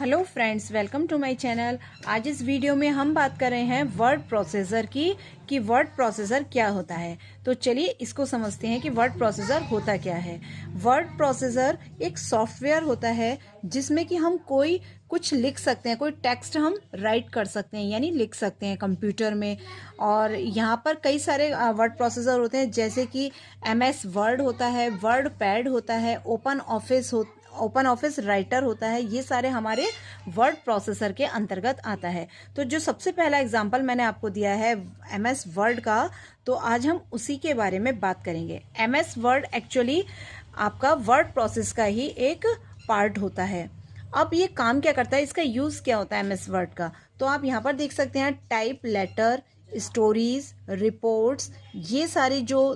Hello friends, welcome to my channel. आज इस video में हम बात कर रहे हैं वर्ड प्रोसेसर की कि वर्ड प्रोसेसर क्या होता है। तो चलिए इसको समझते हैं कि वर्ड प्रोसेसर होता क्या है। वर्ड प्रोसेसर एक सॉफ्टवेयर होता है जिसमें कि हम कोई कुछ लिख सकते हैं, कोई टेक्स्ट हम राइट कर सकते हैं यानी लिख सकते हैं कंप्यूटर में। और यहाँ पर कई सारे वर्ड प्रोसेसर होते हैं जैसे कि MS वर्ड होता है, वर्ड पैड होता है, ओपन ऑफिस राइटर होता है। ये सारे हमारे वर्ड प्रोसेसर के अंतर्गत आता है। तो जो सबसे पहला एग्जांपल मैंने आपको दिया है MS वर्ड का, तो आज हम उसी के बारे में बात करेंगे। MS वर्ड एक्चुअली आपका वर्ड प्रोसेस का ही एक पार्ट होता है। अब ये काम क्या करता है, इसका यूज क्या होता है MS वर्ड का, तो आप यहाँ पर देख सकते हैं टाइप लेटर, स्टोरीज, रिपोर्ट्स, ये सारी जो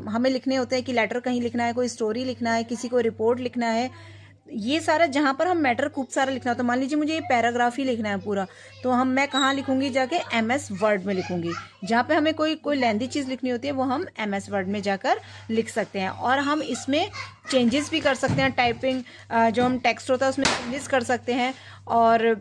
हमें लिखने होते हैं कि लेटर कहीं लिखना है, कोई स्टोरी लिखना है, किसी को रिपोर्ट लिखना है, ये सारा जहाँ पर हम मैटर खूब सारा लिखना हो। तो मान लीजिए मुझे ये पैराग्राफ ही लिखना है पूरा, तो मैं कहाँ लिखूंगी, जाके MS वर्ड में लिखूंगी। जहाँ पे हमें कोई लेंथी चीज़ लिखनी होती है वो हम MS वर्ड में जाकर लिख सकते हैं। और हम इसमें चेंजेस भी कर सकते हैं, टाइपिंग जो हम टेक्स्ट होता है उसमें चेंजेस कर सकते हैं। और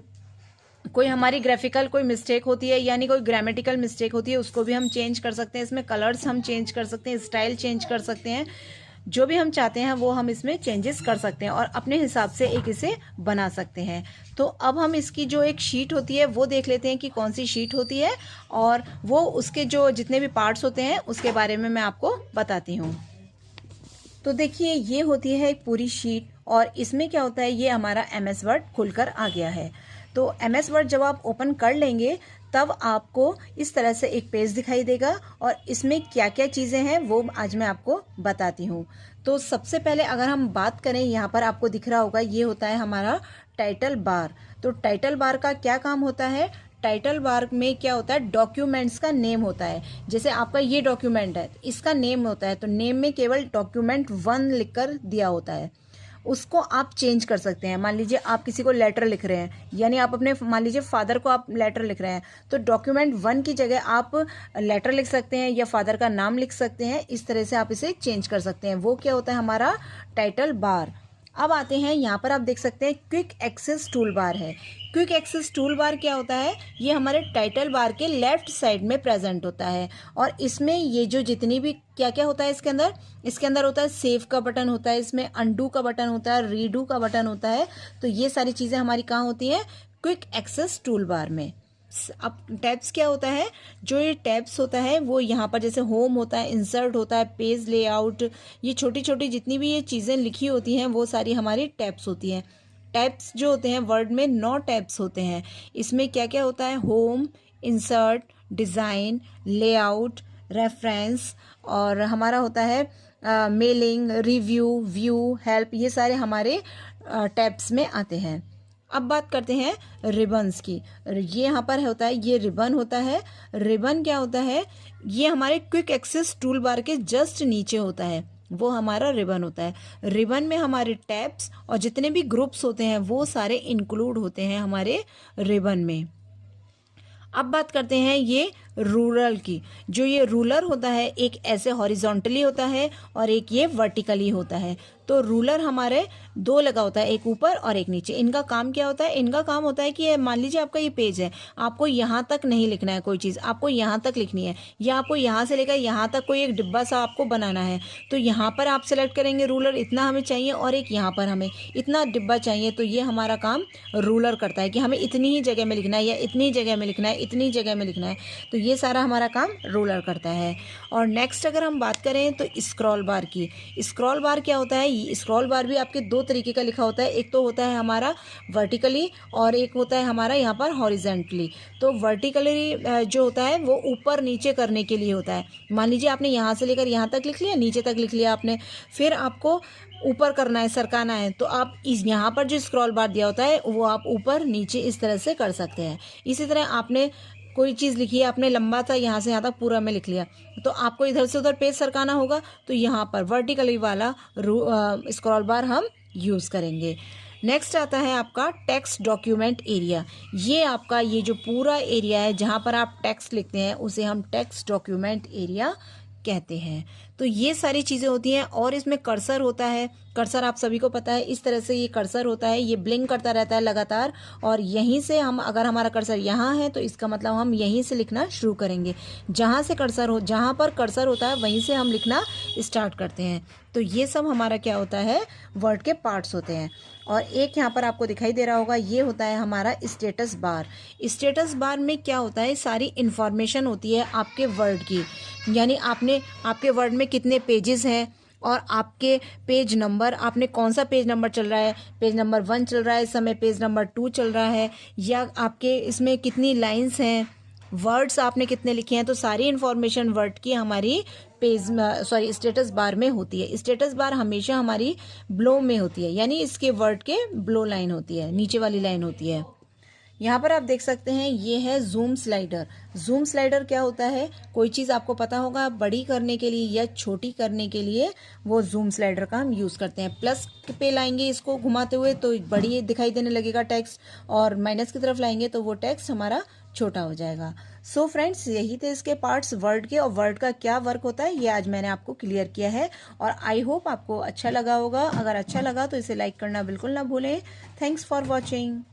कोई हमारी ग्राफिकल कोई मिस्टेक होती है यानी कोई ग्रामेटिकल मिस्टेक होती है उसको भी हम चेंज कर सकते हैं। इसमें कलर्स हम चेंज कर सकते हैं, स्टाइल चेंज कर सकते हैं, जो भी हम चाहते हैं वो हम इसमें चेंजेस कर सकते हैं और अपने हिसाब से एक इसे बना सकते हैं। तो अब हम इसकी जो एक शीट होती है वो देख लेते हैं कि कौन सी शीट होती है, और वो उसके जो जितने भी पार्ट्स होते हैं उसके बारे में मैं आपको बताती हूँ। तो देखिए ये होती है एक पूरी शीट, और इसमें क्या होता है, ये हमारा MS वर्ड खुलकर आ गया है। तो MS वर्ड जब आप ओपन कर लेंगे तब आपको इस तरह से एक पेज दिखाई देगा, और इसमें क्या क्या चीज़ें हैं वो आज मैं आपको बताती हूँ। तो सबसे पहले अगर हम बात करें, यहाँ पर आपको दिख रहा होगा ये होता है हमारा टाइटल बार। तो टाइटल बार का क्या काम होता है, टाइटल बार में क्या होता है, डॉक्यूमेंट्स का नेम होता है। जैसे आपका ये डॉक्यूमेंट है, इसका नेम होता है, तो नेम में केवल डॉक्यूमेंट 1 लिखकर दिया होता है। उसको आप चेंज कर सकते हैं। मान लीजिए आप किसी को लेटर लिख रहे हैं, यानी आप अपने मान लीजिए फादर को आप लेटर लिख रहे हैं, तो डॉक्यूमेंट 1 की जगह आप लेटर लिख सकते हैं या फादर का नाम लिख सकते हैं। इस तरह से आप इसे चेंज कर सकते हैं। वो क्या होता है हमारा टाइटल बार। अब आते हैं यहाँ पर, आप देख सकते हैं क्विक एक्सेस टूल बार है। क्विक एक्सेस टूल बार क्या होता है, ये हमारे टाइटल बार के लेफ्ट साइड में प्रेजेंट होता है। और इसमें ये जो जितनी भी क्या क्या होता है इसके अंदर होता है सेव का बटन होता है, इसमें अंडू का बटन होता है, रीडू का बटन होता है। तो ये सारी चीज़ें हमारी कहाँ होती हैं, क्विक एक्सेस टूल बार में। अब टैब्स क्या होता है, जो ये टैब्स होता है वो यहाँ पर जैसे होम होता है, इंसर्ट होता है, पेज लेआउट, ये छोटी छोटी जितनी भी ये चीज़ें लिखी होती हैं वो सारी हमारी टैब्स होती हैं। टैब्स जो होते हैं वर्ड में 9 टैब्स होते हैं। इसमें क्या क्या होता है, home, insert, design, layout, reference, और हमारा होता है मेलिंग, रिव्यू, व्यू, हेल्प, ये सारे हमारे टैब्स में आते हैं। अब बात करते हैं रिबन्स की। ये यहाँ पर होता है, ये रिबन होता है। रिबन क्या होता है, ये हमारे क्विक एक्सेस टूल बार के जस्ट नीचे होता है, वो हमारा रिबन होता है। रिबन में हमारे टैब्स और जितने भी ग्रुप्स होते हैं वो सारे इंक्लूड होते हैं हमारे रिबन में। अब बात करते हैं ये रूरल की। जो ये रूलर होता है, एक ऐसे हॉरिजॉन्टली होता है और एक ये वर्टिकली होता है। तो रूलर हमारे 2 लगा होता है, एक ऊपर और एक नीचे। इनका काम क्या होता है, इनका काम होता है कि मान लीजिए आपका ये पेज है, आपको यहाँ तक नहीं लिखना है कोई चीज़, आपको यहाँ तक लिखनी है, या आपको यहाँ से लेकर यहाँ तक कोई एक डिब्बा सा आपको बनाना है। तो यहाँ पर आप सेलेक्ट करेंगे रूलर, इतना हमें चाहिए, और एक यहाँ पर हमें इतना डिब्बा चाहिए। तो ये हमारा काम रूलर करता है कि हमें इतनी ही जगह में लिखना है, या इतनी जगह में लिखना है, इतनी जगह में लिखना है। तो ये सारा हमारा काम रूलर करता है। और नेक्स्ट अगर हम बात करें तो स्क्रॉल बार की। स्क्रॉल बार क्या होता है, स्क्रॉल बार भी आपके 2 तरीके का लिखा होता है। एक तो होता है हमारा वर्टिकली और एक होता है हमारा यहाँ पर हॉरिजेंटली। तो वर्टिकली जो होता है वो ऊपर नीचे करने के लिए होता है। मान लीजिए आपने यहाँ से लेकर यहाँ तक लिख लिया, नीचे तक लिख लिया आपने, फिर आपको ऊपर करना है, सरकाना है, तो आप इस यहाँ पर जो स्क्रॉल बार दिया होता है वो आप ऊपर नीचे इस तरह से कर सकते हैं। इसी तरह आपने कोई चीज़ लिखी है, आपने लंबा था यहाँ से यहाँ तक पूरा में लिख लिया, तो आपको इधर से उधर पेज सरकाना होगा, तो यहाँ पर वर्टिकली वाला स्क्रॉल बार हम यूज़ करेंगे। नेक्स्ट आता है आपका टेक्स्ट डॉक्यूमेंट एरिया। ये आपका ये जो पूरा एरिया है जहाँ पर आप टेक्स्ट लिखते हैं उसे हम टेक्स्ट डॉक्यूमेंट एरिया कहते हैं। तो ये सारी चीज़ें होती हैं। और इसमें कर्सर होता है। कर्सर आप सभी को पता है, इस तरह से ये कर्सर होता है, ये ब्लिंक करता रहता है लगातार। और यहीं से हम, अगर हमारा कर्सर यहाँ है तो इसका मतलब हम यहीं से लिखना शुरू करेंगे। जहाँ पर कर्सर होता है वहीं से हम लिखना स्टार्ट करते हैं। तो ये सब हमारा क्या होता है, वर्ड के पार्ट्स होते हैं। और एक यहाँ पर आपको दिखाई दे रहा होगा, ये होता है हमारा स्टेटस बार। स्टेटस बार में क्या होता है, सारी इंफॉर्मेशन होती है आपके वर्ड की। यानी आपके वर्ड में कितने पेजेस हैं और आपके पेज नंबर, आपने कौन सा पेज नंबर चल रहा है, पेज नंबर 1 चल रहा है इस समय, पेज नंबर 2 चल रहा है, या आपके इसमें कितनी लाइंस हैं, वर्ड्स आपने कितने लिखे हैं। तो सारी इन्फॉर्मेशन वर्ड की हमारी स्टेटस बार में होती है। स्टेटस बार हमेशा हमारी ब्लो में होती है, यानी इसके वर्ड के ब्लो लाइन होती है, नीचे वाली लाइन होती है। यहाँ पर आप देख सकते हैं, ये है जूम स्लाइडर। जूम स्लाइडर क्या होता है, कोई चीज़ आपको पता होगा बड़ी करने के लिए या छोटी करने के लिए वो जूम स्लाइडर का हम यूज़ करते हैं। प्लस पे लाएंगे इसको घुमाते हुए तो बड़ी दिखाई देने लगेगा टेक्स्ट, और माइनस की तरफ लाएंगे तो वो टेक्स्ट हमारा छोटा हो जाएगा। सो फ्रेंड्स, यही थे इसके पार्ट्स वर्ड के, और वर्ड का क्या वर्क होता है ये आज मैंने आपको क्लियर किया है। और आई होप आपको अच्छा लगा होगा। अगर अच्छा लगा तो इसे लाइक करना बिल्कुल ना भूलें। Thanks for watching.